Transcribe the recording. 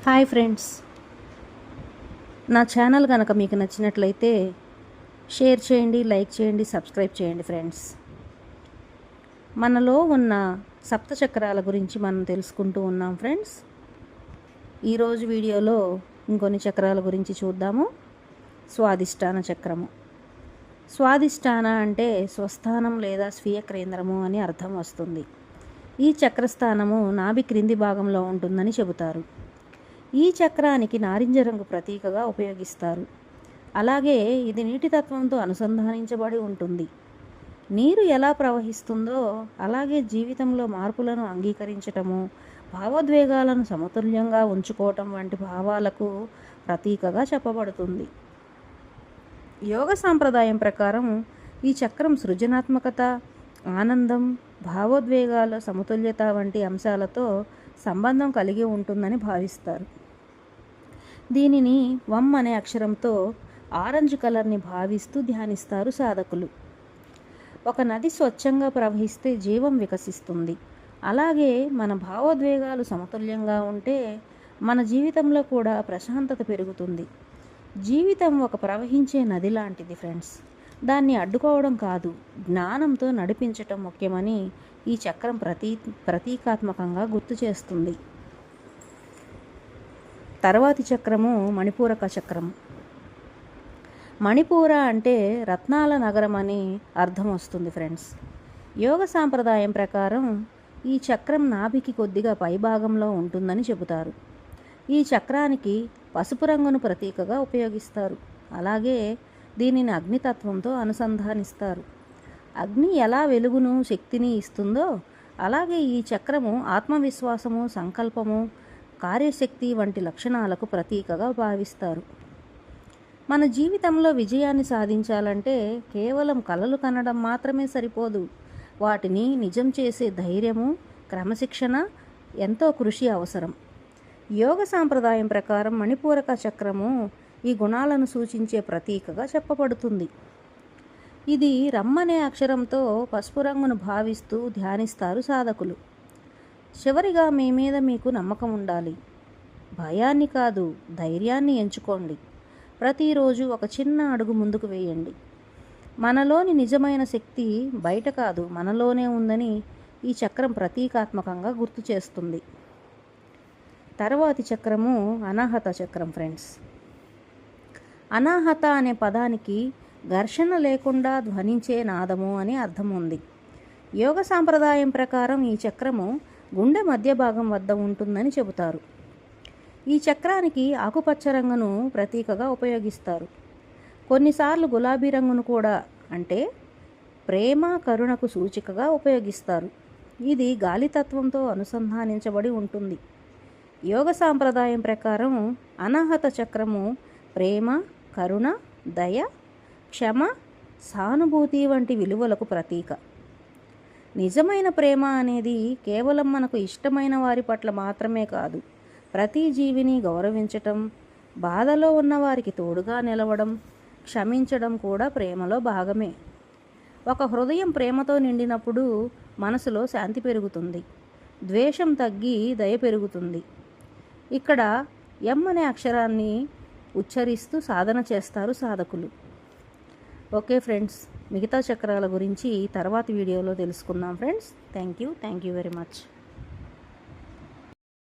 Hi friends, నా channel కనుక మీకు నచ్చినట్లయితే షేర్ చేయండి, లైక్ చేయండి, సబ్స్క్రైబ్ చేయండి ఫ్రెండ్స్. మనలో ఉన్న సప్త చక్రాల గురించి మనం తెలుసుకుంటూ ఉన్నాం ఫ్రెండ్స్. ఈరోజు వీడియోలో ఇంకొన్ని చక్రాల గురించి చూద్దాము. స్వాదిష్టాన చక్రము. స్వాదిష్టాన అంటే స్వస్థానం లేదా స్వీయ కేంద్రము అని అర్థం వస్తుంది. ఈ చక్రస్థానము నాభి క్రింది భాగంలో ఉంటుందని చెబుతారు. ఈ చక్రానికి నారింజ రంగు ప్రతీకగా ఉపయోగిస్తారు. అలాగే ఇది నీటి తత్వంతో అనుసంధానించబడి ఉంటుంది. నీరు ఎలా ప్రవహిస్తుందో అలాగే జీవితంలో మార్పులను అంగీకరించటము, భావోద్వేగాలను సమతుల్యంగా ఉంచుకోవటం వంటి భావాలకు ప్రతీకగా చెప్పబడుతుంది. యోగ సాంప్రదాయం ప్రకారం ఈ చక్రం సృజనాత్మకత, ఆనందం, భావోద్వేగాల సమతుల్యత వంటి అంశాలతో సంబంధం కలిగి ఉంటుందని భావిస్తారు. దీనిని వం అనే అక్షరంతో ఆరెంజ్ కలర్ని భావిస్తూ ధ్యానిస్తారు సాధకులు. ఒక నది స్వచ్ఛంగా ప్రవహిస్తే జీవం వికసిస్తుంది. అలాగే మన భావోద్వేగాలు సమతుల్యంగా ఉంటే మన జీవితంలో కూడా ప్రశాంతత పెరుగుతుంది. జీవితం ఒక ప్రవహించే నది లాంటిది ఫ్రెండ్స్. దాన్ని అడ్డుకోవడం కాదు, జ్ఞానంతో నడిపించటం ముఖ్యమని ఈ చక్రం ప్రతీకాత్మకంగా గుర్తు చేస్తుంది. తర్వాతి చక్రము మణిపూరక చక్రం. మణిపూర అంటే రత్నాల నగరం అని అర్థం వస్తుంది ఫ్రెండ్స్. యోగ సాంప్రదాయం ప్రకారం ఈ చక్రం నాభికి కొద్దిగా పైభాగంలో ఉంటుందని చెబుతారు. ఈ చక్రానికి పసుపు రంగును ప్రతీకగా ఉపయోగిస్తారు. అలాగే దీనిని అగ్నితత్వంతో అనుసంధానిస్తారు. అగ్ని ఎలా వెలుగును, శక్తిని ఇస్తుందో అలాగే ఈ చక్రము ఆత్మవిశ్వాసము, సంకల్పము, కార్యశక్తి వంటి లక్షణాలకు ప్రతీకగా భావిస్తారు. మన జీవితంలో విజయాన్ని సాధించాలంటే కేవలం కలలు కనడం మాత్రమే సరిపోదు. వాటిని నిజం చేసే ధైర్యము, క్రమశిక్షణ, ఎంతో కృషి అవసరం. యోగ సాంప్రదాయం ప్రకారం మణిపూరక చక్రము ఈ గుణాలను సూచించే ప్రతీకగా చెప్పబడుతుంది. ఇది రమ్మనే అక్షరంతో పసుపు రంగును భావిస్తూ ధ్యానిస్తారు సాధకులు. చివరిగా మీ మీద మీకు నమ్మకం ఉండాలి. భయాన్ని కాదు, ధైర్యాన్ని ఎంచుకోండి. ప్రతిరోజు ఒక చిన్న అడుగు ముందుకు వేయండి. మనలోని నిజమైన శక్తి బయట కాదు, మనలోనే ఉందని ఈ చక్రం ప్రతీకాత్మకంగా గుర్తు చేస్తుంది. తర్వాతి చక్రము అనాహత చక్రం ఫ్రెండ్స్. అనాహత అనే పదానికి ఘర్షణ లేకుండా ధ్వనించే నాదము అని అర్థం ఉంది. యోగ సాంప్రదాయం ప్రకారం ఈ చక్రము గుండె మధ్య భాగం వద్ద ఉంటుందని చెబుతారు. ఈ చక్రానికి ఆకుపచ్చ రంగును ప్రతీకగా ఉపయోగిస్తారు. కొన్నిసార్లు గులాబీ రంగును కూడా, అంటే ప్రేమ, కరుణకు సూచికగా ఉపయోగిస్తారు. ఇది గాలితత్వంతో అనుసంధానించబడి ఉంటుంది. యోగ సాంప్రదాయం ప్రకారం అనాహత చక్రము ప్రేమ, కరుణ, దయ, క్షమ, సానుభూతి వంటి విలువలకు ప్రతీక. నిజమైన ప్రేమ అనేది కేవలం మనకు ఇష్టమైన వారి పట్ల మాత్రమే కాదు, ప్రతి జీవిని గౌరవించటం, బాధలో ఉన్నవారికి తోడుగా నిలవడం, క్షమించడం కూడా ప్రేమలో భాగమే. ఒక హృదయం ప్రేమతో నిండినప్పుడు మనసులో శాంతి పెరుగుతుంది, ద్వేషం తగ్గి దయ పెరుగుతుంది. ఇక్కడ ఎం అనే అక్షరాన్ని ఉచ్చరిస్తూ సాధన చేస్తారు సాధకులు. ఓకే ఫ్రెండ్స్, మిగతా చక్రాల గురించి తర్వాతి వీడియోలో తెలుసుకుందాం friends. Thank you very much.